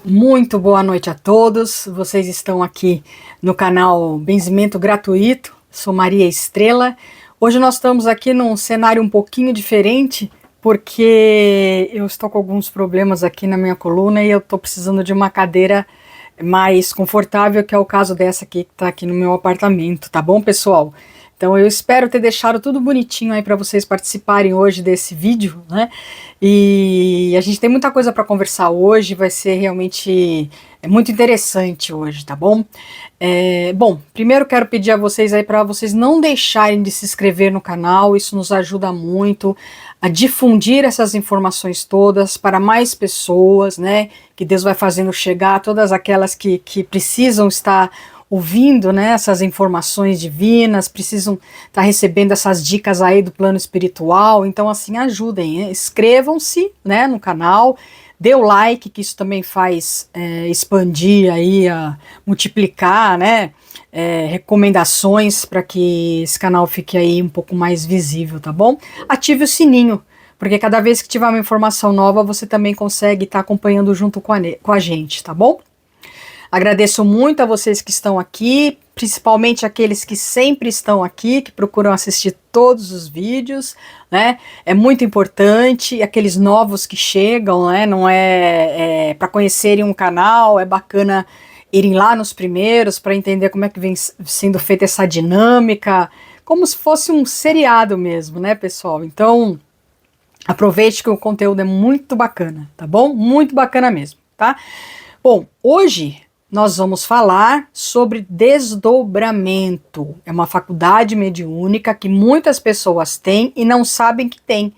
Muito boa noite a todos. Vocês estão aqui no canal Benzimento Gratuito. Sou Maria Estrela. Hoje nós estamos aqui num cenário um pouquinho diferente, porque eu estou com alguns problemas aqui na minha coluna e eu estou precisando de uma cadeira mais confortável, que é o caso dessa aqui que está aqui no meu apartamento, tá bom, pessoal? Então eu espero ter deixado tudo bonitinho aí para vocês participarem hoje desse vídeo, né? E a gente tem muita coisa para conversar hoje, vai ser realmente muito interessante hoje, tá bom? Bom, primeiro quero pedir a vocês aí para vocês não deixarem de se inscrever no canal, isso nos ajuda muito a difundir essas informações todas para mais pessoas, né? Que Deus vai fazendo chegar, todas aquelas que precisam estar ouvindo, né, essas informações divinas, precisam estar recebendo essas dicas aí do plano espiritual. Então, assim, ajudem, inscrevam-se, né, no canal, dê o like, que isso também faz expandir aí, multiplicar, né, recomendações para que esse canal fique aí um pouco mais visível, tá bom? Ative o sininho, porque cada vez que tiver uma informação nova, você também consegue estar acompanhando junto com a gente, tá bom? Agradeço muito a vocês que estão aqui, principalmente aqueles que sempre estão aqui, que procuram assistir todos os vídeos, né? É muito importante, aqueles novos que chegam, né? Não é para conhecerem um canal, é bacana irem lá nos primeiros para entender como é que vem sendo feita essa dinâmica, como se fosse um seriado mesmo, né, pessoal? Então, aproveite que o conteúdo é muito bacana, tá bom? Muito bacana mesmo, tá? Bom, hoje nós vamos falar sobre desdobramento. É uma faculdade mediúnica que muitas pessoas têm e não sabem que tem.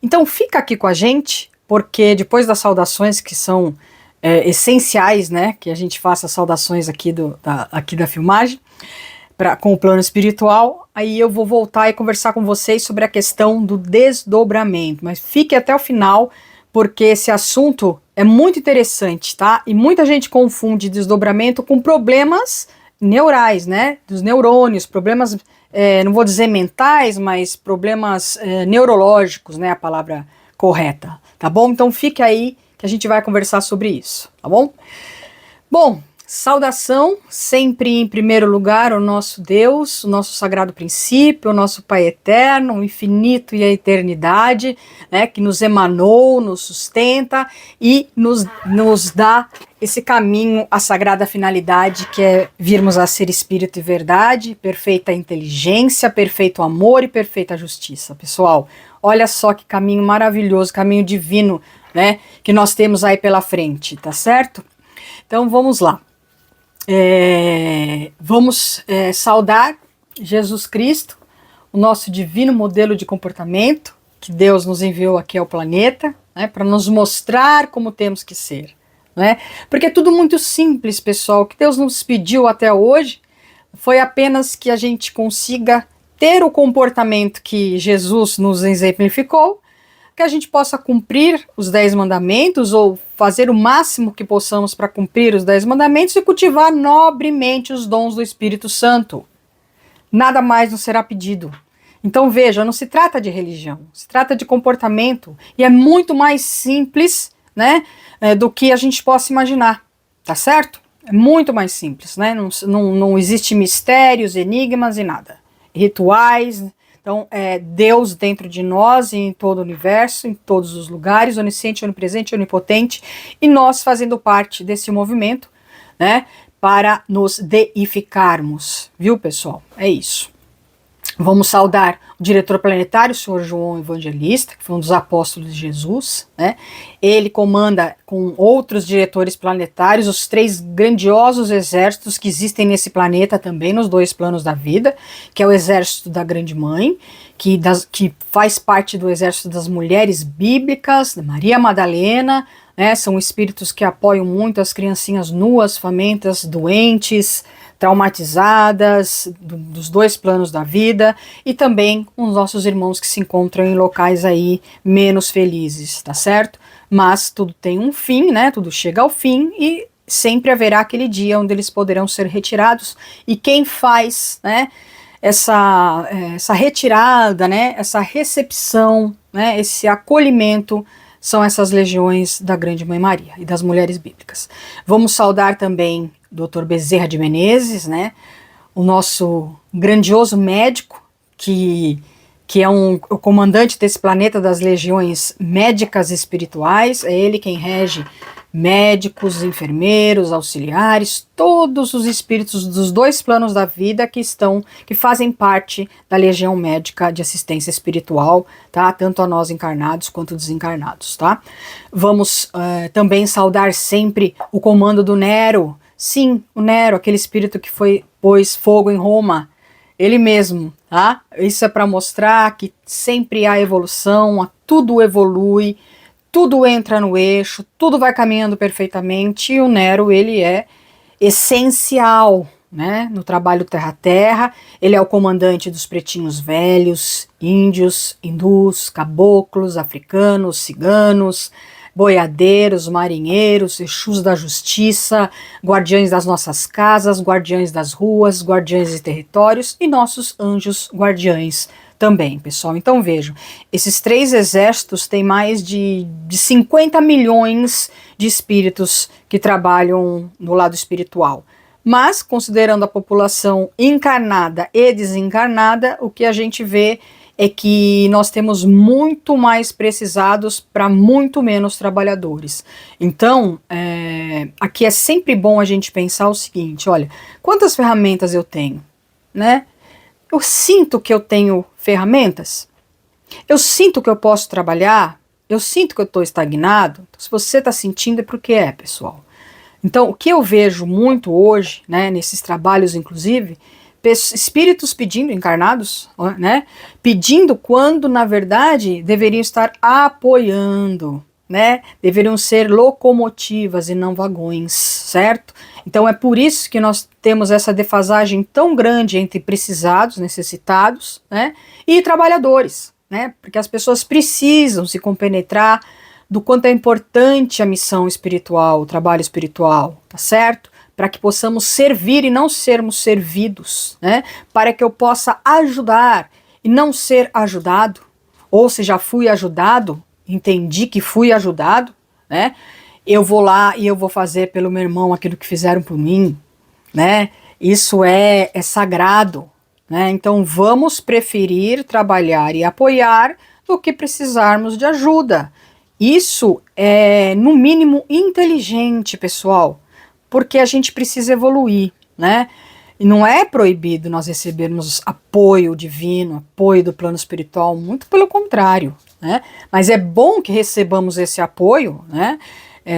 Então fica aqui com a gente, porque depois das saudações que são essenciais, né, que a gente faça as saudações aqui da filmagem, com o plano espiritual, aí eu vou voltar e conversar com vocês sobre a questão do desdobramento. Mas fique até o final, porque esse assunto é muito interessante, tá? E muita gente confunde desdobramento com problemas neurais, né? Dos neurônios, problemas, não vou dizer mentais, mas problemas neurológicos, né? A palavra correta, tá bom? Então fique aí que a gente vai conversar sobre isso, tá bom? Bom, saudação, sempre em primeiro lugar, o nosso Deus, o nosso sagrado princípio, o nosso Pai eterno, o infinito e a eternidade, né, que nos emanou, nos sustenta e nos dá esse caminho, a sagrada finalidade, que é virmos a ser espírito e verdade, perfeita inteligência, perfeito amor e perfeita justiça. Pessoal, olha só que caminho maravilhoso, caminho divino, né, que nós temos aí pela frente, tá certo? Então vamos lá. Vamos saudar Jesus Cristo, o nosso divino modelo de comportamento, que Deus nos enviou aqui ao planeta, né, para nos mostrar como temos que ser. Né? Porque é tudo muito simples, pessoal. O que Deus nos pediu até hoje foi apenas que a gente consiga ter o comportamento que Jesus nos exemplificou, que a gente possa cumprir os 10 mandamentos ou fazer o máximo que possamos para cumprir os 10 mandamentos e cultivar nobremente os dons do Espírito Santo. Nada mais nos será pedido. Então veja, não se trata de religião, se trata de comportamento e é muito mais simples, né, do que a gente possa imaginar, tá certo? É muito mais simples, né? Não existe mistérios, enigmas e nada. Rituais. Então, é Deus dentro de nós e em todo o universo, em todos os lugares, onisciente, onipresente, onipotente, e nós fazendo parte desse movimento, né, para nos deificarmos, viu, pessoal? É isso. Vamos saudar o diretor planetário, o senhor João Evangelista, que foi um dos apóstolos de Jesus, né? Ele comanda com outros diretores planetários os 3 grandiosos exércitos que existem nesse planeta também, nos 2 planos da vida, que é o exército da Grande Mãe, que faz parte do exército das mulheres bíblicas, da Maria Madalena, né? São espíritos que apoiam muito as criancinhas nuas, famintas, doentes, traumatizadas, dos 2 planos da vida, e também os nossos irmãos que se encontram em locais aí menos felizes, tá certo? Mas tudo tem um fim, né? Tudo chega ao fim e sempre haverá aquele dia onde eles poderão ser retirados. E quem faz, né, essa retirada, né, essa recepção, né, esse acolhimento são essas legiões da Grande Mãe Maria e das mulheres bíblicas. Vamos saudar também Dr. Bezerra de Menezes, né, o nosso grandioso médico, que é o comandante desse planeta das legiões médicas espirituais. É ele quem rege médicos, enfermeiros, auxiliares, todos os espíritos dos dois planos da vida que fazem parte da legião médica de assistência espiritual, tá? Tanto a nós encarnados quanto desencarnados, tá? Vamos também saudar sempre o comando do Nero. Sim, o Nero, aquele espírito que pôs fogo em Roma, ele mesmo, tá? Isso é para mostrar que sempre há evolução, tudo evolui, tudo entra no eixo, tudo vai caminhando perfeitamente, e o Nero, ele é essencial, né, no trabalho terra-terra. Ele é o comandante dos pretinhos velhos, índios, hindus, caboclos, africanos, ciganos, boiadeiros, marinheiros, exus da justiça, guardiões das nossas casas, guardiões das ruas, guardiões de territórios e nossos anjos guardiães também, pessoal. Então vejam, esses 3 exércitos têm mais de 50 milhões de espíritos que trabalham no lado espiritual. Mas, considerando a população encarnada e desencarnada, o que a gente vê é que nós temos muito mais precisados para muito menos trabalhadores. Então, aqui é sempre bom a gente pensar o seguinte: olha, quantas ferramentas eu tenho, né? Eu sinto que eu tenho ferramentas, eu sinto que eu posso trabalhar, eu sinto que eu estou estagnado. Então, se você está sentindo, é porque pessoal. Então, o que eu vejo muito hoje, né, nesses trabalhos, inclusive, espíritos pedindo, encarnados, né, pedindo quando, na verdade, deveriam estar apoiando, né, deveriam ser locomotivas e não vagões, certo? Então é por isso que nós temos essa defasagem tão grande entre precisados, necessitados, né, e trabalhadores, né, porque as pessoas precisam se compenetrar do quanto é importante a missão espiritual, o trabalho espiritual, tá certo? Para que possamos servir e não sermos servidos, né, para que eu possa ajudar e não ser ajudado, ou se já fui ajudado, entendi que fui ajudado, né? Eu vou lá e eu vou fazer pelo meu irmão aquilo que fizeram por mim, né? Isso é sagrado, né? Então vamos preferir trabalhar e apoiar do que precisarmos de ajuda. Isso é, no mínimo, inteligente, pessoal, porque a gente precisa evoluir, né? E não é proibido nós recebermos apoio divino, apoio do plano espiritual, muito pelo contrário, né? Mas é bom que recebamos esse apoio, né,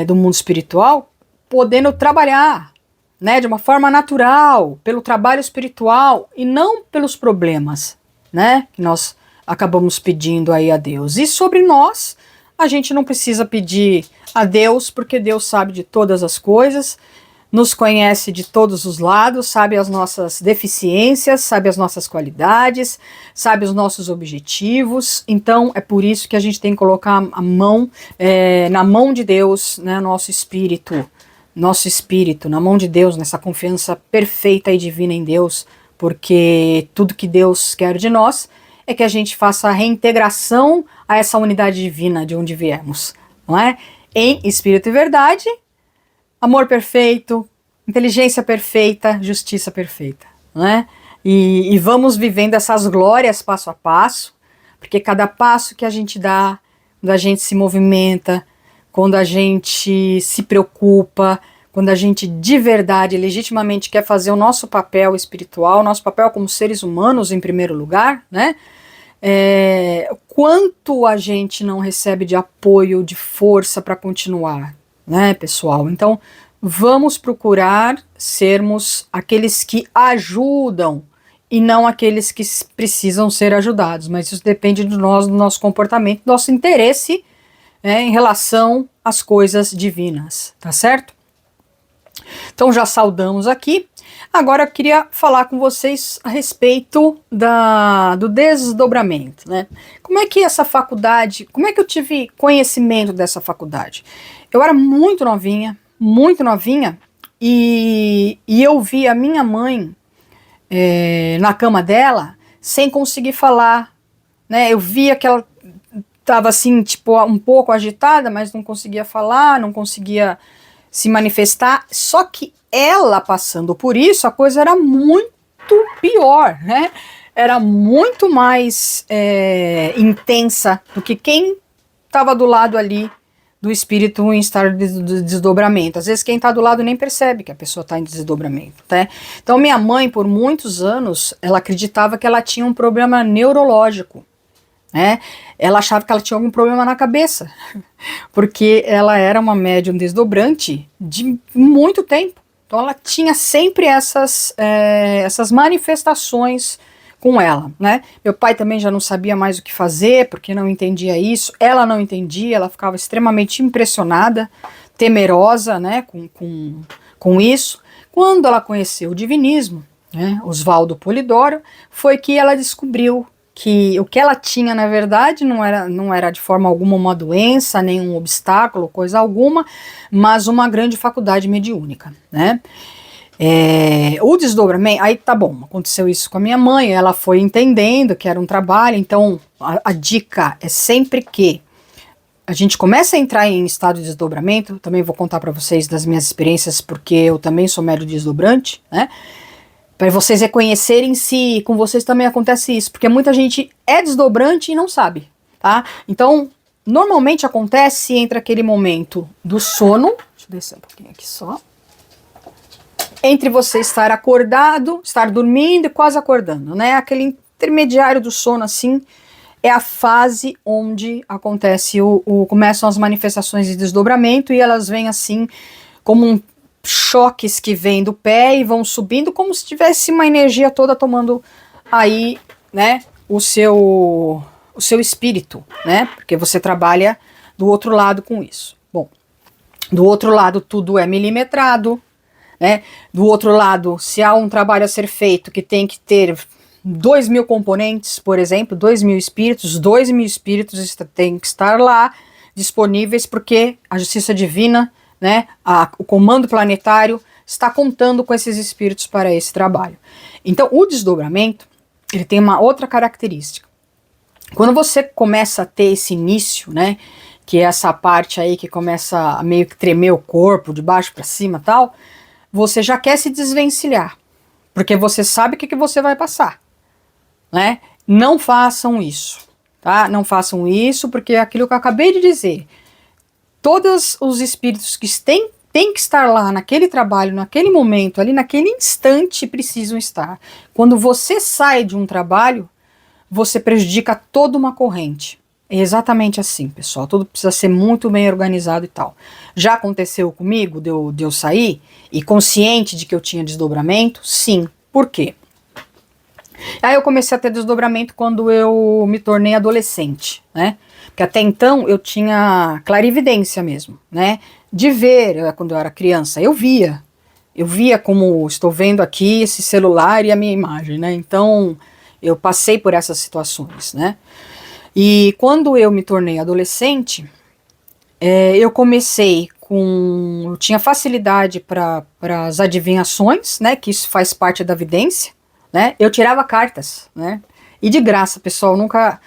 do mundo espiritual, podendo trabalhar, né, de uma forma natural, pelo trabalho espiritual e não pelos problemas, né, que nós acabamos pedindo aí a Deus. E sobre nós, a gente não precisa pedir a Deus, porque Deus sabe de todas as coisas, nos conhece de todos os lados, sabe as nossas deficiências, sabe as nossas qualidades, sabe os nossos objetivos. Então é por isso que a gente tem que colocar a mão na mão de Deus, né, nosso espírito, na mão de Deus, nessa confiança perfeita e divina em Deus, porque tudo que Deus quer de nós é que a gente faça a reintegração a essa unidade divina de onde viemos, não é? Em espírito e verdade, amor perfeito, inteligência perfeita, justiça perfeita, não é? E vamos vivendo essas glórias passo a passo, porque cada passo que a gente dá, quando a gente se movimenta, quando a gente se preocupa, quando a gente de verdade, legitimamente quer fazer o nosso papel espiritual, o nosso papel como seres humanos em primeiro lugar, né? Quanto a gente não recebe de apoio, de força para continuar, né, pessoal? Então, vamos procurar sermos aqueles que ajudam e não aqueles que precisam ser ajudados, mas isso depende de nós, do nosso comportamento, do nosso interesse, né, em relação às coisas divinas, tá certo? Então já saudamos aqui. Agora eu queria falar com vocês a respeito do desdobramento, né? Como é que essa faculdade, como é que eu tive conhecimento dessa faculdade? Eu era muito novinha, e eu vi a minha mãe na cama dela sem conseguir falar, né? Eu via que ela estava assim, tipo, um pouco agitada, mas não conseguia falar, não conseguia se manifestar. Só que ela passando por isso, a coisa era muito pior, né? Era muito mais intensa do que quem estava do lado ali do espírito em estado de desdobramento. Às vezes quem está do lado nem percebe que a pessoa está em desdobramento, né? Então minha mãe, por muitos anos, ela acreditava que ela tinha um problema neurológico, né? Ela achava que ela tinha algum problema na cabeça, porque ela era uma médium desdobrante de muito tempo. Então ela tinha sempre essas manifestações com ela, né? Meu pai também já não sabia mais o que fazer, porque não entendia isso. Ela não entendia, ela ficava extremamente impressionada, temerosa, né, com isso. Quando ela conheceu o divinismo, né, Oswaldo Polidoro, foi que ela descobriu que o que ela tinha, na verdade, não era de forma alguma uma doença, nem um obstáculo, coisa alguma, mas uma grande faculdade mediúnica, né? O desdobramento, aí tá bom, aconteceu isso com a minha mãe, ela foi entendendo que era um trabalho, então a dica é sempre que a gente começa a entrar em estado de desdobramento, também vou contar para vocês das minhas experiências, porque eu também sou médium desdobrante, né? Para vocês reconhecerem se com vocês também acontece isso, porque muita gente é desdobrante e não sabe, tá? Então, normalmente acontece entre aquele momento do sono, deixa eu descer um pouquinho aqui só, entre você estar acordado, estar dormindo e quase acordando, né? Aquele intermediário do sono, assim, é a fase onde acontece começam as manifestações de desdobramento e elas vêm assim como choques que vêm do pé e vão subindo como se tivesse uma energia toda tomando aí, né, o seu espírito, né? Porque você trabalha do outro lado com isso. Bom, do outro lado tudo é milimetrado, né? Do outro lado, se há um trabalho a ser feito que tem que ter 2.000 componentes, por exemplo, 2.000 espíritos, 2.000 espíritos têm que estar lá disponíveis, porque a justiça divina, né, o comando planetário está contando com esses espíritos para esse trabalho. Então, o desdobramento, ele tem uma outra característica. Quando você começa a ter esse início, né, que é essa parte aí que começa a meio que tremer o corpo, de baixo para cima e tal, você já quer se desvencilhar, porque você sabe o que você vai passar, né? Não façam isso, tá? Não façam isso, porque é aquilo que eu acabei de dizer. Todos os espíritos que têm que estar lá naquele trabalho, naquele momento, ali naquele instante, precisam estar. Quando você sai de um trabalho, você prejudica toda uma corrente. É exatamente assim, pessoal. Tudo precisa ser muito bem organizado e tal. Já aconteceu comigo de eu sair e consciente de que eu tinha desdobramento? Sim. Por quê? Aí eu comecei a ter desdobramento quando eu me tornei adolescente, né? Porque até então eu tinha clarividência mesmo, né? De ver, quando eu era criança, eu via como estou vendo aqui esse celular e a minha imagem, né? Então eu passei por essas situações, né? E quando eu me tornei adolescente, eu comecei eu tinha facilidade para as adivinhações, né? Que isso faz parte da vidência, né? Eu tirava cartas, né? E de graça, pessoal, nunca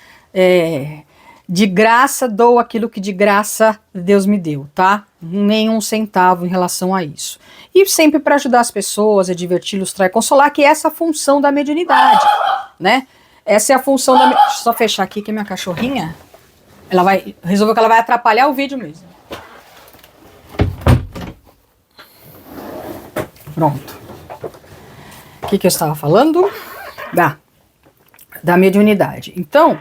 de graça dou aquilo que de graça Deus me deu, tá? Nenhum centavo em relação a isso. E sempre para ajudar as pessoas, a divertir, ilustrar e consolar, que é essa função da mediunidade, né? Essa é a função da... Deixa eu só fechar aqui que minha cachorrinha, resolveu que ela vai atrapalhar o vídeo mesmo. Pronto. O que eu estava falando? Da mediunidade. Então,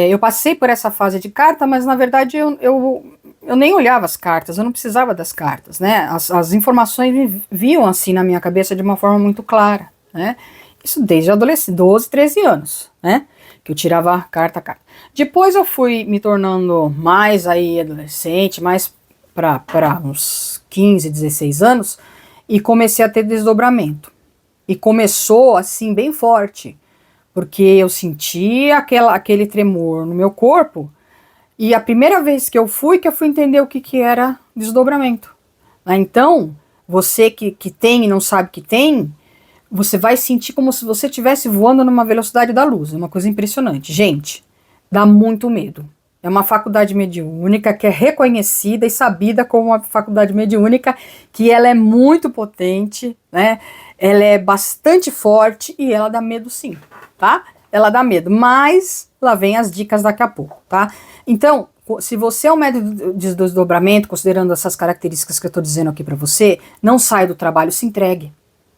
eu passei por essa fase de carta, mas na verdade eu nem olhava as cartas, eu não precisava das cartas, né? As informações vinham assim na minha cabeça de uma forma muito clara, né? Isso desde adolescente, 12, 13 anos, né? Que eu tirava carta a carta. Depois eu fui me tornando mais aí adolescente, mais para uns 15, 16 anos, e comecei a ter desdobramento. E começou assim bem forte, porque eu senti aquele tremor no meu corpo, e a primeira vez que eu fui entender o que era desdobramento. Então, você que tem e não sabe que tem, você vai sentir como se você estivesse voando numa velocidade da luz. É uma coisa impressionante. Gente, dá muito medo. É uma faculdade mediúnica que é reconhecida e sabida como uma faculdade mediúnica, que ela é muito potente, né? Ela é bastante forte e ela dá medo sim, tá? Ela dá medo, mas lá vem as dicas daqui a pouco, tá? Então, se você é um médium de desdobramento, considerando essas características que eu tô dizendo aqui para você, não sai do trabalho, se entregue,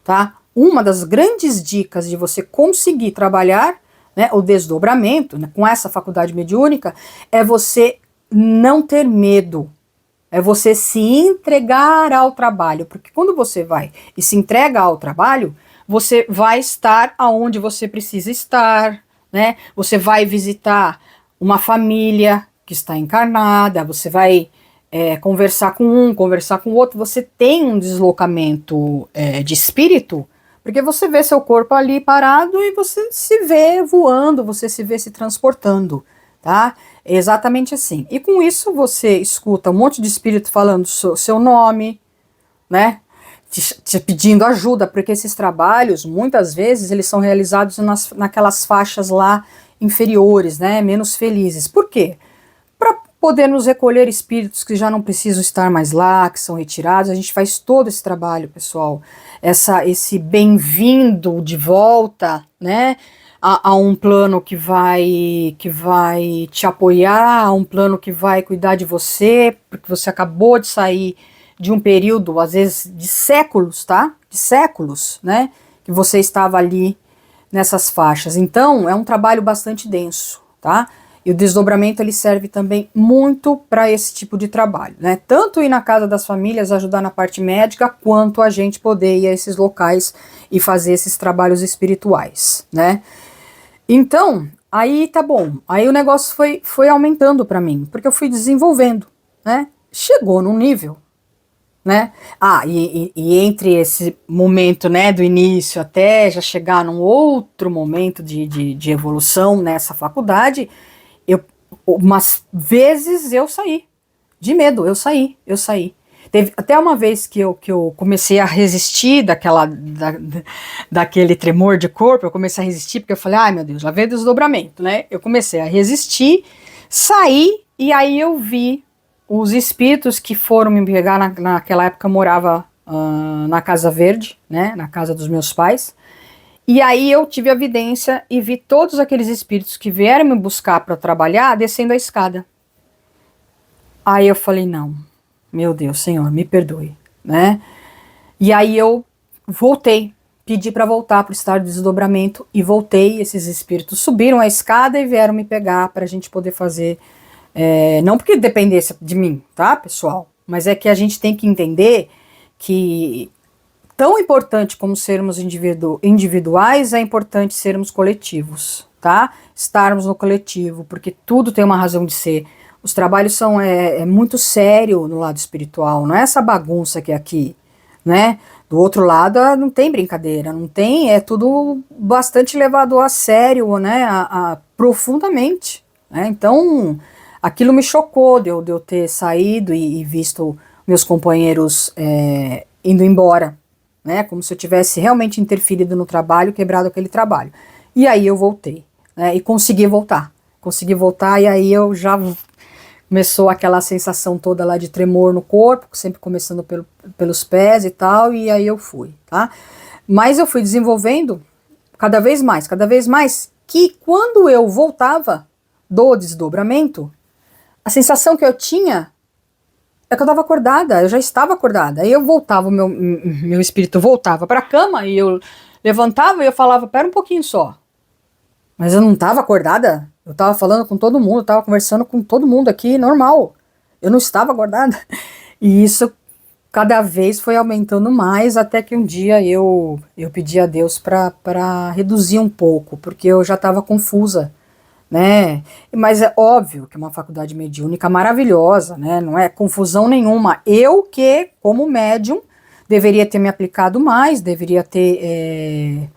tá? Uma das grandes dicas de você conseguir trabalhar, né, o desdobramento, né, com essa faculdade mediúnica, é você não ter medo, é você se entregar ao trabalho, porque quando você vai e se entrega ao trabalho, você vai estar aonde você precisa estar, né? Você vai visitar uma família que está encarnada, você vai conversar com um, conversar com o outro, você tem um deslocamento de espírito, porque você vê seu corpo ali parado e você se vê voando, você se vê se transportando, tá? É exatamente assim. E com isso você escuta um monte de espírito falando seu nome, né? Te pedindo ajuda, porque esses trabalhos, muitas vezes, eles são realizados naquelas faixas lá inferiores, né? Menos felizes. Por quê? Para poder nos recolher espíritos que já não precisam estar mais lá, que são retirados. A gente faz todo esse trabalho, pessoal. Esse bem-vindo de volta, né? A um plano que vai te apoiar, a um plano que vai cuidar de você, porque você acabou de sair de um período, às vezes, de séculos, tá? De séculos, né? Que você estava ali nessas faixas. Então, é um trabalho bastante denso, tá? E o desdobramento, ele serve também muito para esse tipo de trabalho, né? Tanto ir na casa das famílias, ajudar na parte médica, quanto a gente poder ir a esses locais e fazer esses trabalhos espirituais, né? Então, aí tá bom. Aí o negócio foi aumentando para mim, porque eu fui desenvolvendo, né? Chegou num nível, né? E entre esse momento, né, do início até já chegar num outro momento de evolução nessa faculdade, umas vezes eu saí, de medo, eu saí. Teve até uma vez que eu comecei a resistir daquele tremor de corpo, eu comecei a resistir, porque eu falei, ai meu Deus, lá veio desdobramento, né? Eu comecei a resistir, saí, e aí eu vi os espíritos que foram me pegar, naquela época eu morava na Casa Verde, né, na casa dos meus pais, e aí eu tive a evidência e vi todos aqueles espíritos que vieram me buscar para trabalhar descendo a escada. Aí eu falei, não, meu Deus, Senhor, me perdoe, né? E aí eu voltei, pedi para voltar para o estado de desdobramento e voltei. Esses espíritos subiram a escada e vieram me pegar para a gente poder fazer. Não porque dependesse de mim, tá, pessoal? Mas é que a gente tem que entender que tão importante como sermos individuais, é importante sermos coletivos, tá? Estarmos no coletivo, porque tudo tem uma razão de ser. Os trabalhos são muito sério no lado espiritual, não é essa bagunça que é aqui, né? Do outro lado não tem brincadeira, não tem, é tudo bastante levado a sério, né? Profundamente, né? Então, aquilo me chocou de eu ter saído e visto meus companheiros indo embora, né? Como se eu tivesse realmente interferido no trabalho, quebrado aquele trabalho. E aí eu voltei, né? E consegui voltar, e aí eu já começou aquela sensação toda lá de tremor no corpo, sempre começando pelos pés e tal, e aí eu fui, tá? Mas eu fui desenvolvendo cada vez mais, que quando eu voltava do desdobramento, a sensação que eu tinha é que eu estava acordada, eu já estava acordada. Aí eu voltava, meu espírito voltava para a cama e eu levantava e eu falava, pera um pouquinho só. Mas eu não estava acordada, eu estava falando com todo mundo, eu estava conversando com todo mundo aqui, normal. Eu não estava acordada. E isso cada vez foi aumentando mais, até que um dia eu pedi a Deus para reduzir um pouco, porque eu já estava confusa, né? Mas é óbvio que é uma faculdade mediúnica maravilhosa, né? Não é confusão nenhuma. Eu que, como médium, deveria ter me aplicado mais, deveria ter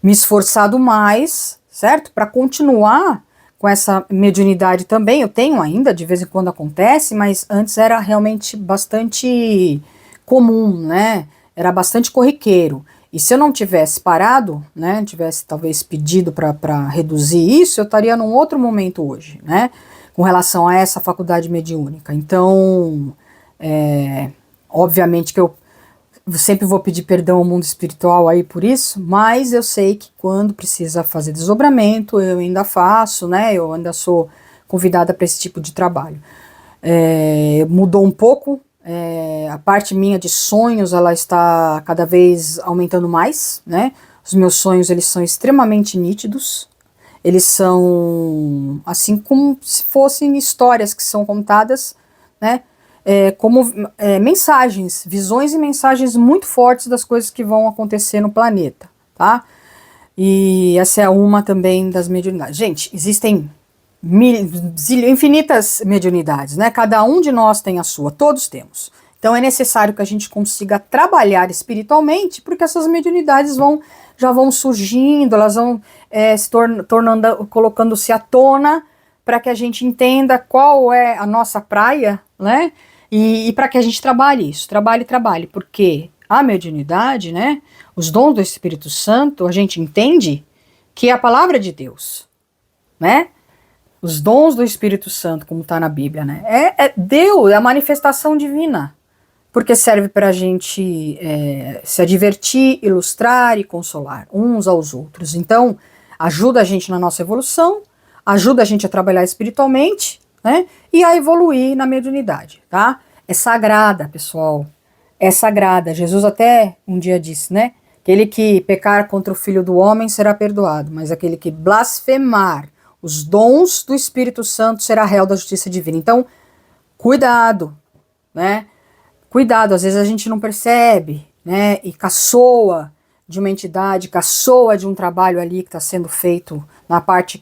me esforçado mais, certo? Para continuar com essa mediunidade também. Eu tenho ainda, de vez em quando acontece, mas antes era realmente bastante comum, né? Era bastante corriqueiro. E se eu não tivesse parado, né, tivesse talvez pedido para reduzir isso, eu estaria num outro momento hoje, né, com relação a essa faculdade mediúnica. Então, obviamente que eu sempre vou pedir perdão ao mundo espiritual aí por isso, mas eu sei que quando precisa fazer desdobramento, eu ainda faço, né, eu ainda sou convidada para esse tipo de trabalho. Mudou um pouco, a parte minha de sonhos, ela está cada vez aumentando mais, né? Os meus sonhos, eles são extremamente nítidos, eles são assim como se fossem histórias que são contadas, né? Como mensagens, visões e mensagens muito fortes das coisas que vão acontecer no planeta, tá? E essa é uma também das mediunidades. Gente, existem infinitas mediunidades, né? Cada um de nós tem a sua, todos temos. Então é necessário que a gente consiga trabalhar espiritualmente, porque essas mediunidades já vão surgindo, elas vão se tornando, colocando-se à tona, para que a gente entenda qual é a nossa praia, né? E para que a gente trabalhe isso, trabalhe, porque a mediunidade, né? Os dons do Espírito Santo, a gente entende que é a palavra de Deus, né? Os dons do Espírito Santo, como está na Bíblia, né? Deus, é a manifestação divina. Porque serve para a gente se divertir, ilustrar e consolar uns aos outros. Então, ajuda a gente na nossa evolução, ajuda a gente a trabalhar espiritualmente, né? E a evoluir na mediunidade, tá? É sagrada, pessoal. É sagrada. Jesus até um dia disse, né? Aquele que pecar contra o Filho do Homem será perdoado, mas aquele que blasfemar os dons do Espírito Santo será réu da justiça divina. Então, cuidado, né? Cuidado, às vezes a gente não percebe, né? E caçoa de uma entidade, caçoa de um trabalho ali que está sendo feito na parte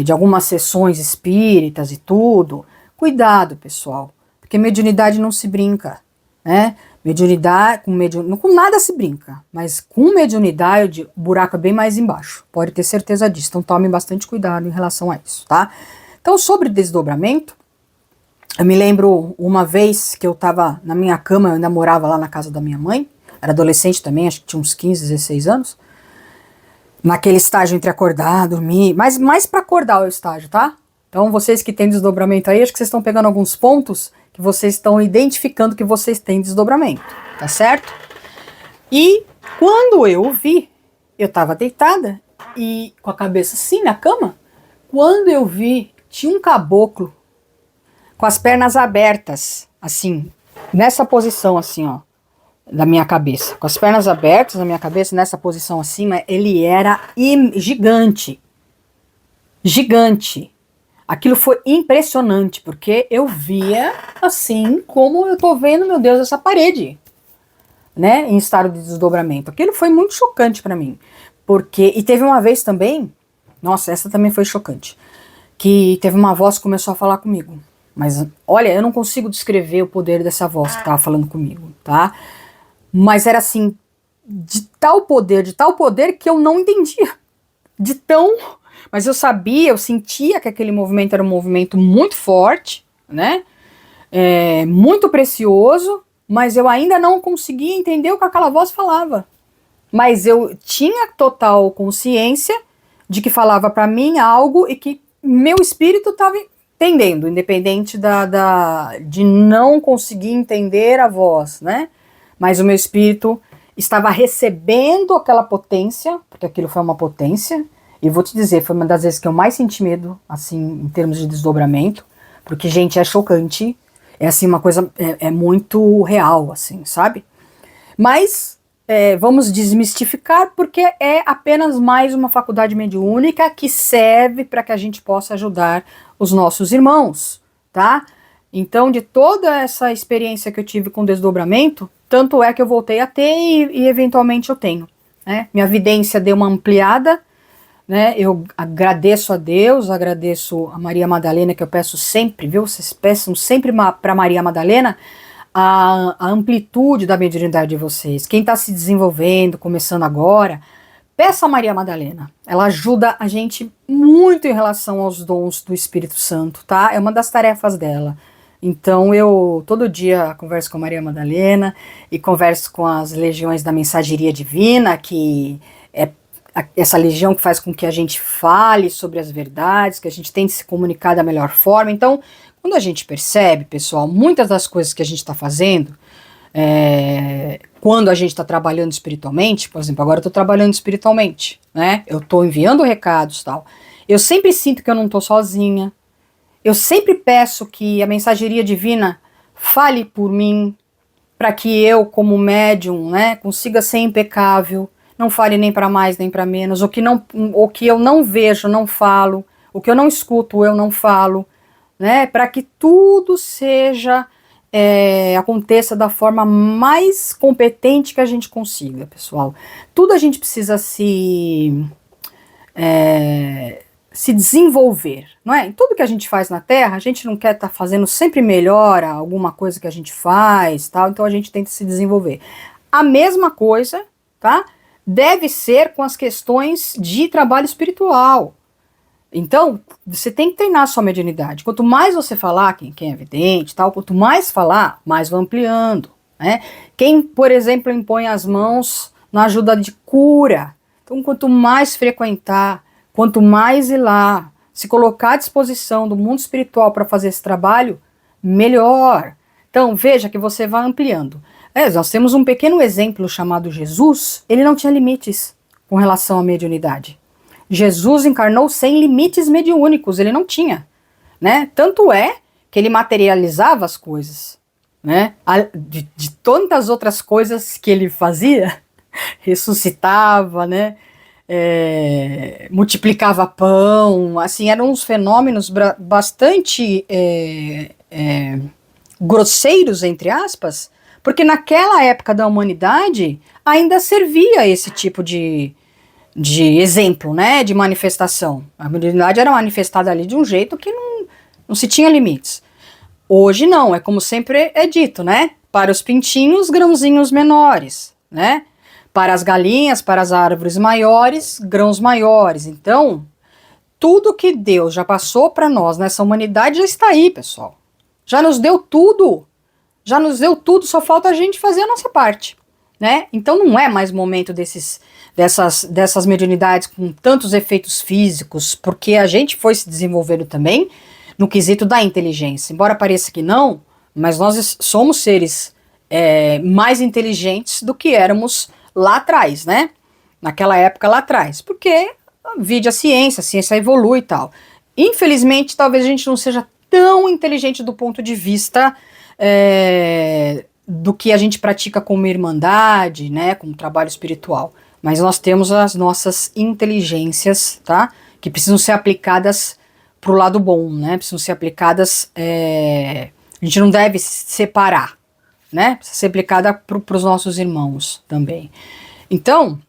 de algumas sessões espíritas e tudo. Cuidado, pessoal, porque mediunidade não se brinca, né? Mediunidade, com nada se brinca, mas com mediunidade o buraco é bem mais embaixo, pode ter certeza disso, então tomem bastante cuidado em relação a isso, tá? Então, sobre desdobramento, eu me lembro uma vez que eu tava na minha cama, eu ainda morava lá na casa da minha mãe, era adolescente também, acho que tinha uns 15, 16 anos, naquele estágio entre acordar, dormir, mas mais para acordar o estágio, tá? Então, vocês que têm desdobramento aí, acho que vocês estão pegando alguns pontos que vocês estão identificando que vocês têm desdobramento, tá certo? E quando eu vi, eu tava deitada e com a cabeça assim na cama, quando eu vi, tinha um caboclo com as pernas abertas, assim, nessa posição assim, ó, da minha cabeça, com as pernas abertas na minha cabeça, nessa posição assim, mas ele era gigante, gigante. Aquilo foi impressionante, porque eu via assim como eu tô vendo, meu Deus, essa parede, né, em estado de desdobramento. Aquilo foi muito chocante para mim, porque, e teve uma vez também, nossa, essa também foi chocante, que teve uma voz que começou a falar comigo, mas olha, eu não consigo descrever o poder dessa voz que tava falando comigo, tá, mas era assim, de tal poder que eu não entendia, de tão... Mas eu sabia, eu sentia que aquele movimento era um movimento muito forte, né? Muito precioso, mas eu ainda não conseguia entender o que aquela voz falava. Mas eu tinha total consciência de que falava para mim algo e que meu espírito estava entendendo, independente de não conseguir entender a voz, né? Mas o meu espírito estava recebendo aquela potência, porque aquilo foi uma potência. E vou te dizer, foi uma das vezes que eu mais senti medo, assim, em termos de desdobramento, porque, gente, é chocante, é assim, uma coisa, é muito real, assim, sabe? Mas, vamos desmistificar, porque é apenas mais uma faculdade mediúnica que serve para que a gente possa ajudar os nossos irmãos, tá? Então, de toda essa experiência que eu tive com desdobramento, tanto é que eu voltei a ter e eventualmente eu tenho, né? Minha vidência deu uma ampliada, né, eu agradeço a Deus, agradeço a Maria Madalena, que eu peço sempre, viu? Vocês peçam sempre para Maria Madalena a amplitude da mediunidade de vocês. Quem está se desenvolvendo, começando agora, peça a Maria Madalena. Ela ajuda a gente muito em relação aos dons do Espírito Santo, tá? É uma das tarefas dela. Então eu todo dia converso com a Maria Madalena e converso com as legiões da Mensageria Divina, que é essa legião que faz com que a gente fale sobre as verdades, que a gente tente se comunicar da melhor forma. Então, quando a gente percebe, pessoal, muitas das coisas que a gente está fazendo, quando a gente está trabalhando espiritualmente, por exemplo, agora eu estou trabalhando espiritualmente, né? Eu estou enviando recados e tal. Eu sempre sinto que eu não estou sozinha. Eu sempre peço que a mensageria divina fale por mim, para que eu, como médium, né, consiga ser impecável, não fale nem para mais nem para menos, o que eu não vejo, não falo, o que eu não escuto, eu não falo, né, para que tudo seja, aconteça da forma mais competente que a gente consiga, pessoal. Tudo a gente precisa se desenvolver, não é? Em tudo que a gente faz na Terra, a gente não quer estar fazendo sempre melhor alguma coisa que a gente faz, tal, então a gente tenta se desenvolver. A mesma coisa, tá? Deve ser com as questões de trabalho espiritual. Então, você tem que treinar a sua mediunidade. Quanto mais você falar, quem é vidente, tal, quanto mais falar, mais vai ampliando, né? Quem, por exemplo, impõe as mãos na ajuda de cura. Então, quanto mais frequentar, quanto mais ir lá, se colocar à disposição do mundo espiritual para fazer esse trabalho, melhor. Então, veja que você vai ampliando. Nós temos um pequeno exemplo chamado Jesus, ele não tinha limites com relação à mediunidade. Jesus encarnou sem limites mediúnicos, ele não tinha, né? Tanto é que ele materializava as coisas, né? De tantas outras coisas que ele fazia, ressuscitava, né? Multiplicava pão, assim, eram uns fenômenos bastante grosseiros, entre aspas, porque naquela época da humanidade ainda servia esse tipo de exemplo, né, de manifestação. A humanidade era manifestada ali de um jeito que não se tinha limites. Hoje não, é como sempre é dito, né, para os pintinhos, grãozinhos menores, né, para as galinhas, para as árvores maiores, grãos maiores. Então, tudo que Deus já passou para nós nessa humanidade já está aí, pessoal. Já nos deu tudo. Já nos deu tudo, só falta a gente fazer a nossa parte, né? Então não é mais momento dessas mediunidades com tantos efeitos físicos, porque a gente foi se desenvolvendo também no quesito da inteligência. Embora pareça que não, mas nós somos seres mais inteligentes do que éramos lá atrás, né? Naquela época lá atrás, porque vide a ciência evolui e tal. Infelizmente, talvez a gente não seja tão inteligente do ponto de vista do que a gente pratica como irmandade, né, como trabalho espiritual. Mas nós temos as nossas inteligências, tá? Que precisam ser aplicadas pro lado bom, né? Precisam ser aplicadas. A gente não deve separar, né? Precisa ser aplicada para os nossos irmãos também. Então,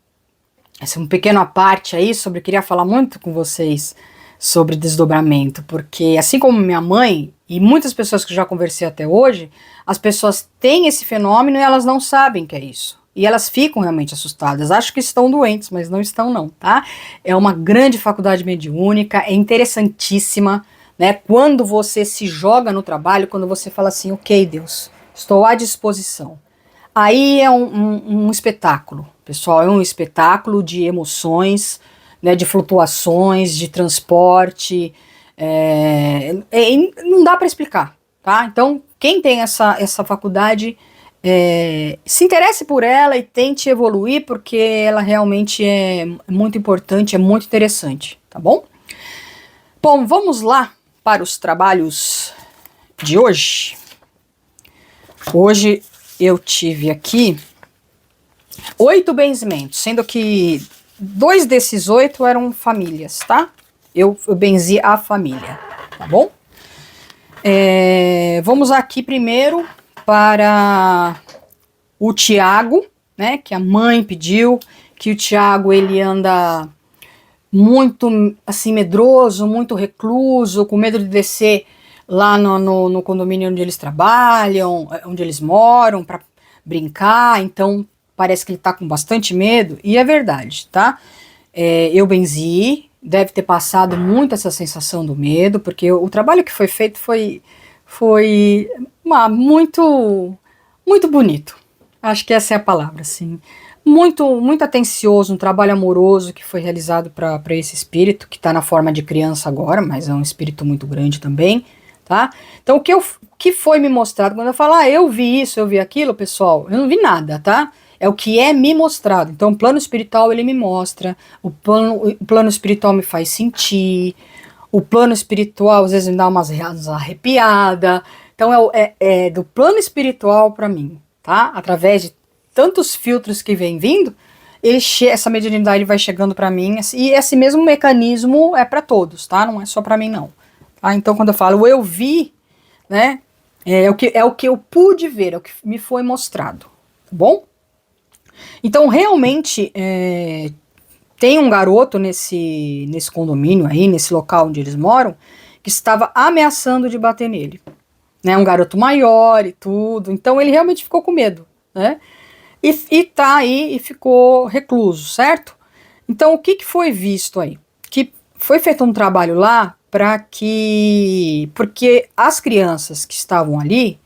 essa é uma pequena parte aí sobre. Eu queria falar muito com vocês sobre desdobramento, porque assim como minha mãe e muitas pessoas que eu já conversei até hoje, as pessoas têm esse fenômeno e elas não sabem que é isso. E elas ficam realmente assustadas, acham que estão doentes, mas não estão não, tá? É uma grande faculdade mediúnica, é interessantíssima, né? Quando você se joga no trabalho, quando você fala assim, ok, Deus, estou à disposição. Aí é um espetáculo, pessoal, é um espetáculo de emoções, né, de flutuações, de transporte, não dá para explicar, tá? Então, quem tem essa faculdade, se interesse por ela e tente evoluir, porque ela realmente é muito importante, é muito interessante, tá bom? Bom, vamos lá para os trabalhos de hoje. Hoje eu tive aqui 8 benzimentos, sendo que 2 desses 8 eram famílias, tá? Eu benzi a família, tá bom? Vamos aqui primeiro para o Tiago, né? Que a mãe pediu, que o Tiago ele anda muito assim medroso, muito recluso, com medo de descer lá no condomínio onde eles trabalham, onde eles moram, para brincar. Então parece que ele tá com bastante medo, e é verdade, tá? Eu benzi, deve ter passado muito essa sensação do medo, porque o trabalho que foi feito foi foi muito, muito bonito. Acho que essa é a palavra, assim. Muito atencioso, um trabalho amoroso que foi realizado para esse espírito, que está na forma de criança agora, mas é um espírito muito grande também, tá? Então, o que foi me mostrado, quando eu falo, eu vi isso, eu vi aquilo, pessoal, eu não vi nada, tá? É o que é me mostrado. Então, o plano espiritual, ele me mostra, o plano espiritual me faz sentir, o plano espiritual, às vezes, me dá umas arrepiadas. Então, é do plano espiritual para mim, tá? Através de tantos filtros que vem vindo, essa mediunidade vai chegando para mim, e esse mesmo mecanismo é para todos, tá? Não é só para mim, não. Tá? Então, quando eu falo eu vi, né? É o que eu pude ver, é o que me foi mostrado, tá bom? Então, realmente, tem um garoto nesse condomínio aí, nesse local onde eles moram, que estava ameaçando de bater nele. Né, um garoto maior e tudo. Então, ele realmente ficou com medo, né? E tá aí e ficou recluso, certo? Então, o que foi visto aí? Que foi feito um trabalho lá porque as crianças que estavam ali,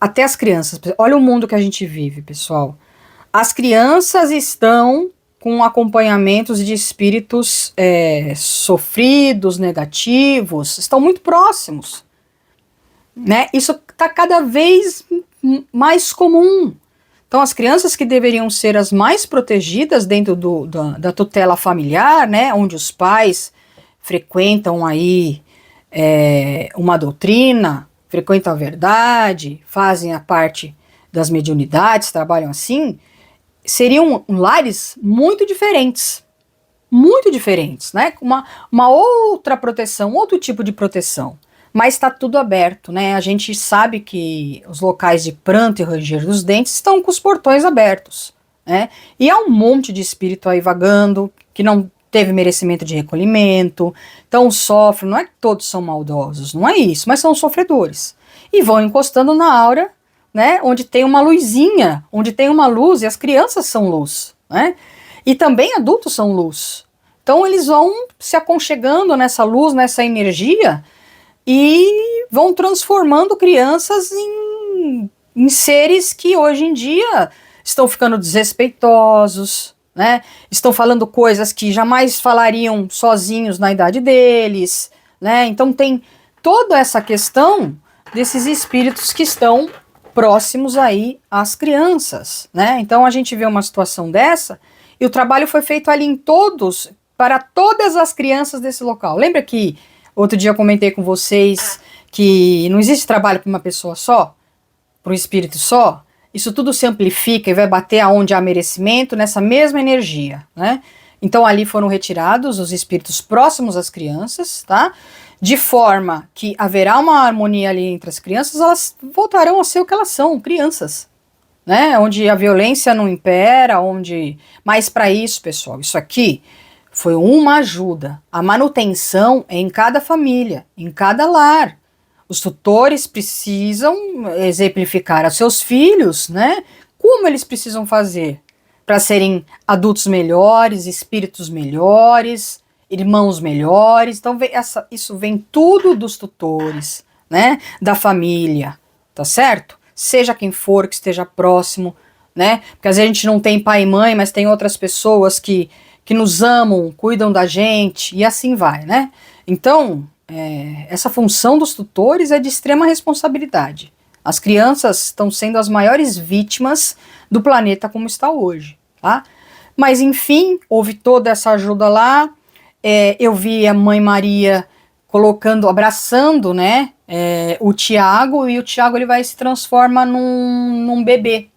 até as crianças, olha o mundo que a gente vive, pessoal. As crianças estão com acompanhamentos de espíritos sofridos, negativos, estão muito próximos, né? Isso está cada vez mais comum. Então, as crianças que deveriam ser as mais protegidas dentro da tutela familiar, né, onde os pais frequentam aí uma doutrina, frequentam a verdade, fazem a parte das mediunidades, trabalham assim, seriam lares muito diferentes, né, com uma outra proteção, outro tipo de proteção. Mas está tudo aberto, né? A gente sabe que os locais de pranto e ranger dos dentes estão com os portões abertos, né? E há um monte de espírito aí vagando, que não teve merecimento de recolhimento, então sofrem, não é que todos são maldosos, não é isso, mas são sofredores. E vão encostando na aura, né? Onde tem uma luzinha, onde tem uma luz, e as crianças são luz, né? E também adultos são luz. Então eles vão se aconchegando nessa luz, nessa energia, e vão transformando crianças em seres que hoje em dia estão ficando desrespeitosos, né? Estão falando coisas que jamais falariam sozinhos na idade deles, né? Então tem toda essa questão desses espíritos que estão próximos aí às crianças, né? Então a gente vê uma situação dessa e o trabalho foi feito ali para todas as crianças desse local. Lembra que outro dia eu comentei com vocês que não existe trabalho para uma pessoa só, para um espírito só? Isso tudo se amplifica e vai bater aonde há merecimento nessa mesma energia, né? Então ali foram retirados os espíritos próximos às crianças, tá? De forma que haverá uma harmonia ali entre as crianças, elas voltarão a ser o que elas são, crianças, né? Onde a violência não impera, Mas para isso, pessoal, isso aqui foi uma ajuda. A manutenção é em cada família, em cada lar. Os tutores precisam exemplificar a seus filhos, né? Como eles precisam fazer para serem adultos melhores, espíritos melhores, irmãos melhores. Então, isso vem tudo dos tutores, né? Da família, tá certo? Seja quem for que esteja próximo, né? Porque às vezes a gente não tem pai e mãe, mas tem outras pessoas que nos amam, cuidam da gente, e assim vai, né? Então, essa função dos tutores é de extrema responsabilidade. As crianças estão sendo as maiores vítimas do planeta como está hoje, tá? Mas, enfim, houve toda essa ajuda lá, eu vi a Mãe Maria abraçando, né, o Tiago, e o Tiago ele vai se transformar num bebê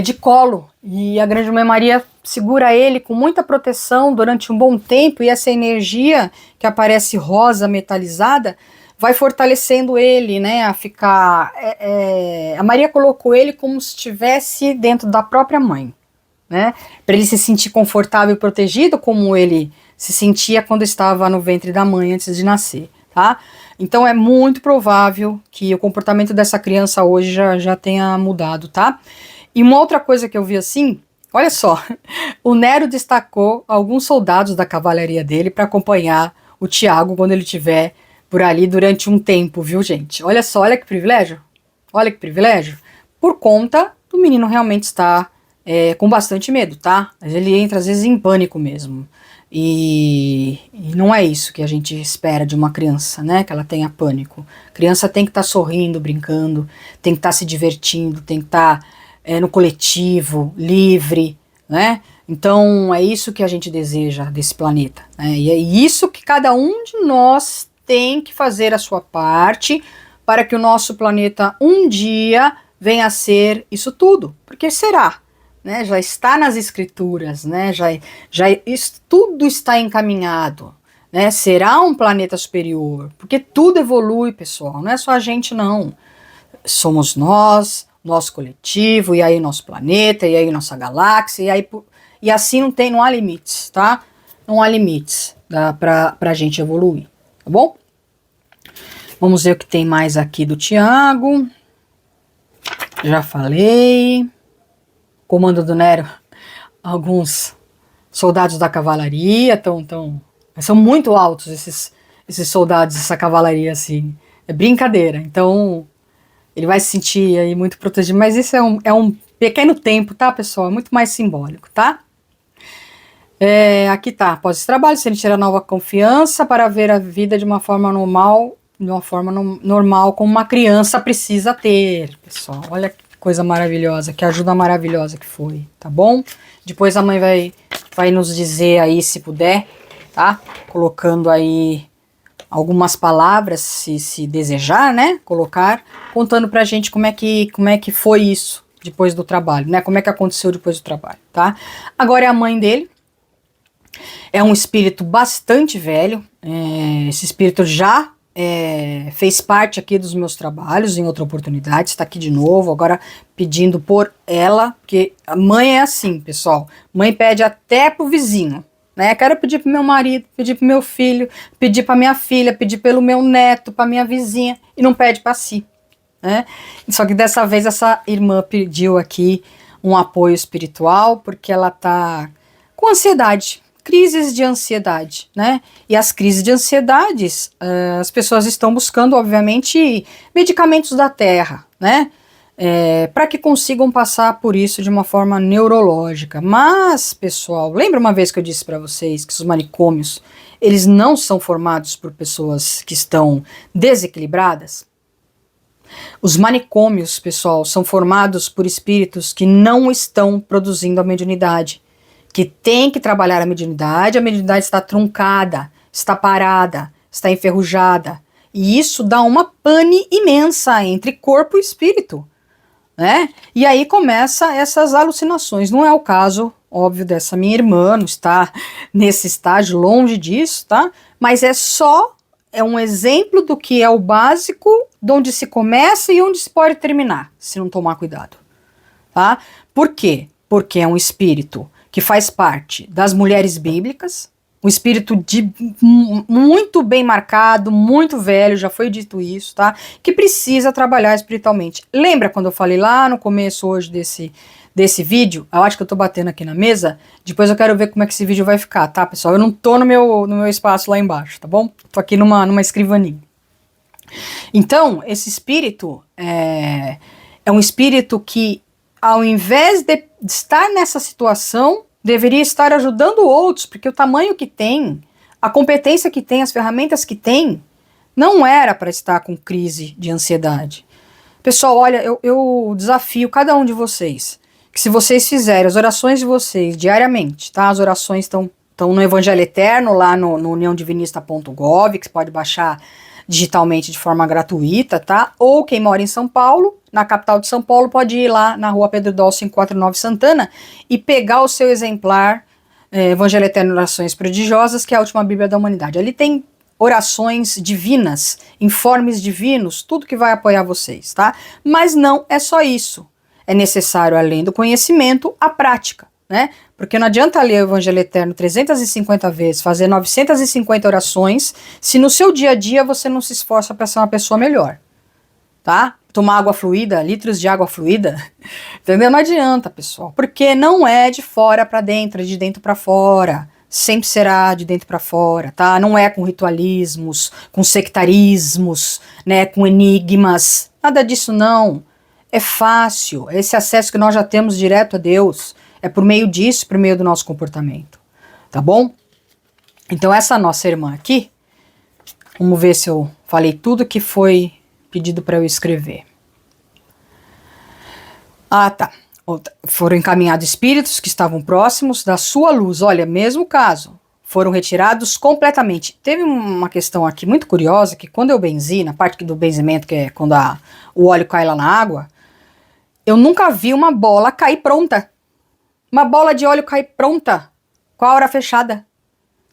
de colo, e a Grande Mãe Maria segura ele com muita proteção durante um bom tempo, e essa energia que aparece rosa metalizada vai fortalecendo ele, né, a ficar... a Maria colocou ele como se estivesse dentro da própria mãe, né, para ele se sentir confortável e protegido, como ele se sentia quando estava no ventre da mãe antes de nascer, tá? Então é muito provável que o comportamento dessa criança hoje já tenha mudado, tá? E uma outra coisa que eu vi assim, olha só, o Nero destacou alguns soldados da cavalaria dele para acompanhar o Tiago quando ele estiver por ali durante um tempo, viu, gente? Olha só, olha que privilégio. Olha que privilégio. Por conta do menino realmente estar com bastante medo, tá? Mas ele entra às vezes em pânico mesmo. E não é isso que a gente espera de uma criança, né? Que ela tenha pânico. A criança tem que estar sorrindo, brincando, tem que estar se divertindo, tem que estar no coletivo, livre, né? Então é isso que a gente deseja desse planeta, né? E é isso que cada um de nós tem que fazer a sua parte para que o nosso planeta um dia venha a ser isso tudo, porque será, né? Já está nas escrituras, né? Isso tudo está encaminhado, né? Será um planeta superior, porque tudo evolui, pessoal, não é só a gente não, somos nós, nosso coletivo, e aí nosso planeta, e aí nossa galáxia, e assim não há limites, tá? Não há limites pra gente evoluir, tá bom? Vamos ver o que tem mais aqui do Tiago. Já falei. Comando do Nero. Alguns soldados da cavalaria são muito altos esses soldados, essa cavalaria, assim. É brincadeira. Então, ele vai se sentir aí muito protegido. Mas isso é um pequeno tempo, tá, pessoal? É muito mais simbólico, tá? Aqui tá. Após esse trabalho, se ele tirar nova confiança para ver a vida de uma forma normal, como uma criança precisa ter, pessoal. Olha que coisa maravilhosa, que ajuda maravilhosa que foi, tá bom? Depois a mãe vai nos dizer aí, se puder, tá? Colocando aí algumas palavras, se desejar, né? Colocar, contando pra gente como é que foi isso depois do trabalho, né? Como é que aconteceu depois do trabalho, tá? Agora é a mãe dele. É um espírito bastante velho. Esse espírito já fez parte aqui dos meus trabalhos em outra oportunidade, está aqui de novo, agora pedindo por ela, porque a mãe é assim, pessoal, mãe pede até pro vizinho, né? Quero pedir pro meu marido, pedir pro meu filho, pedir pra minha filha, pedir pelo meu neto, pra minha vizinha, e não pede pra si, né? Só que dessa vez essa irmã pediu aqui um apoio espiritual, porque ela tá com ansiedade, crises de ansiedade, né? E as crises de ansiedades, as pessoas estão buscando, obviamente, medicamentos da terra, né? Para que consigam passar por isso de uma forma neurológica. Mas, pessoal, lembra uma vez que eu disse para vocês que os manicômios, eles não são formados por pessoas que estão desequilibradas? Os manicômios, pessoal, são formados por espíritos que não estão produzindo a mediunidade, que tem que trabalhar a mediunidade está truncada, está parada, está enferrujada. E isso dá uma pane imensa entre corpo e espírito, né? E aí começa essas alucinações. Não é o caso, óbvio, dessa minha irmã, não está nesse estágio, longe disso, tá? Mas é um exemplo do que é o básico, de onde se começa e onde se pode terminar, se não tomar cuidado, tá? Por quê? Porque é um espírito que faz parte das mulheres bíblicas, um espírito muito bem marcado, muito velho, já foi dito isso, tá? Que precisa trabalhar espiritualmente. Lembra quando eu falei lá no começo hoje desse vídeo? Eu acho que eu tô batendo aqui na mesa, depois eu quero ver como é que esse vídeo vai ficar, tá, pessoal? Eu não tô no meu espaço lá embaixo, tá bom? Tô aqui numa escrivaninha. Então, esse espírito é um espírito que, ao invés de estar nessa situação, deveria estar ajudando outros, porque o tamanho que tem, a competência que tem, as ferramentas que tem, não era para estar com crise de ansiedade. Pessoal, olha, eu desafio cada um de vocês, que se vocês fizerem as orações de vocês diariamente, tá? As orações estão no Evangelho Eterno, lá no uniãodivinista.gov, que você pode baixar digitalmente de forma gratuita, tá? Ou quem mora em São Paulo, na capital de São Paulo, pode ir lá na rua Pedro Dol 549 Santana e pegar o seu exemplar Evangelho Eterno Orações Prodigiosas, que é a última Bíblia da humanidade. Ali tem orações divinas, informes divinos, tudo que vai apoiar vocês, tá? Mas não é só isso. É necessário, além do conhecimento, a prática, né? Porque não adianta ler o Evangelho Eterno 350 vezes, fazer 950 orações, se no seu dia a dia você não se esforça para ser uma pessoa melhor, tá? Tomar água fluida, litros de água fluida, entendeu? Não adianta, pessoal, porque não é de fora para dentro, é de dentro para fora, sempre será de dentro para fora, tá? Não é com ritualismos, com sectarismos, né, com enigmas, nada disso não. É fácil, esse acesso que nós já temos direto a Deus, é por meio disso, por meio do nosso comportamento, tá bom? Então essa nossa irmã aqui, vamos ver se eu falei tudo que foi pedido para eu escrever. Ah, tá. Foram encaminhados espíritos que estavam próximos da sua luz. Olha, mesmo caso, foram retirados completamente. Teve uma questão aqui muito curiosa, que quando eu benzi, na parte do benzimento, que é quando o óleo cai lá na água, eu nunca vi uma bola cair pronta. Uma bola de óleo cair pronta, com a aura fechada.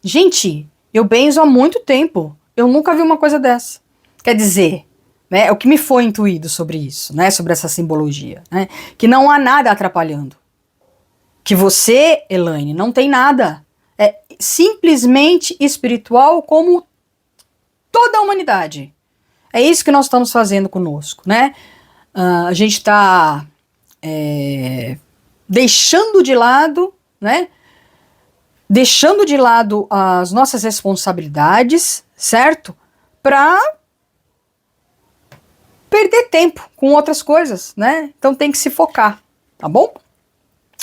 Gente, eu benzo há muito tempo. Eu nunca vi uma coisa dessa. Quer dizer, né, o que me foi intuído sobre isso, né, sobre essa simbologia, né, que não há nada atrapalhando. Que você, Elaine, não tem nada. É simplesmente espiritual como toda a humanidade. É isso que nós estamos fazendo conosco, né? A gente está deixando de lado, né? Deixando de lado as nossas responsabilidades, certo? Para perder tempo com outras coisas, né? Então tem que se focar, tá bom?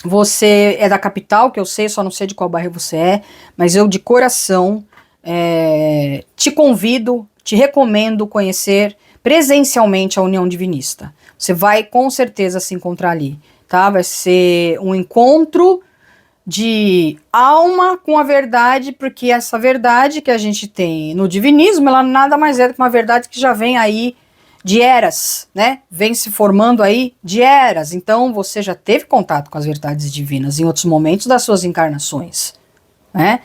Você é da capital, que eu sei, só não sei de qual bairro você é, mas eu de coração te convido, te recomendo conhecer presencialmente a União Divinista. Você vai com certeza se encontrar ali, tá? Vai ser um encontro de alma com a verdade, porque essa verdade que a gente tem no divinismo, ela nada mais é do que uma verdade que já vem aí de eras, né? Vem se formando aí de eras. Então você já teve contato com as verdades divinas em outros momentos das suas encarnações, né?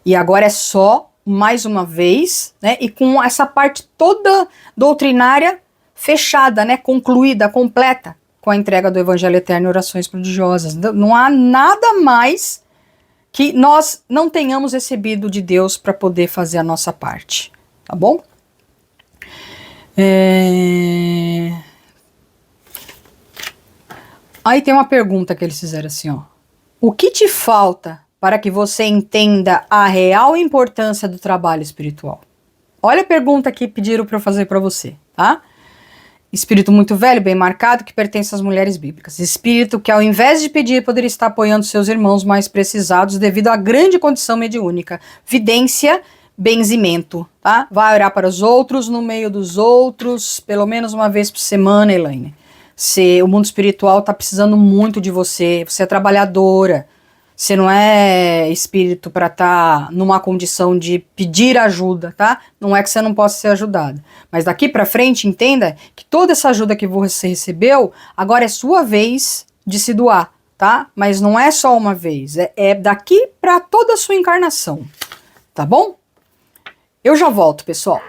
E agora é só mais uma vez, né? E com essa parte toda doutrinária fechada, né? Concluída, completa, com a entrega do Evangelho Eterno e orações prodigiosas. Não há nada mais que nós não tenhamos recebido de Deus para poder fazer a nossa parte, tá bom? Aí tem uma pergunta que eles fizeram assim, ó. O que te falta para que você entenda a real importância do trabalho espiritual? Olha a pergunta que pediram para eu fazer para você, tá? Espírito muito velho, bem marcado, que pertence às mulheres bíblicas. Espírito que, ao invés de pedir, poderia estar apoiando seus irmãos mais precisados devido à grande condição mediúnica. Vidência, benzimento, tá? Vai orar para os outros, no meio dos outros, pelo menos uma vez por semana, Elaine. O mundo espiritual está precisando muito de você. Você é trabalhadora. Você não é espírito para estar numa condição de pedir ajuda, tá? Não é que você não possa ser ajudado. Mas daqui para frente, entenda que toda essa ajuda que você recebeu, agora é sua vez de se doar, tá? Mas não é só uma vez. É daqui para toda a sua encarnação. Tá bom? Eu já volto, pessoal.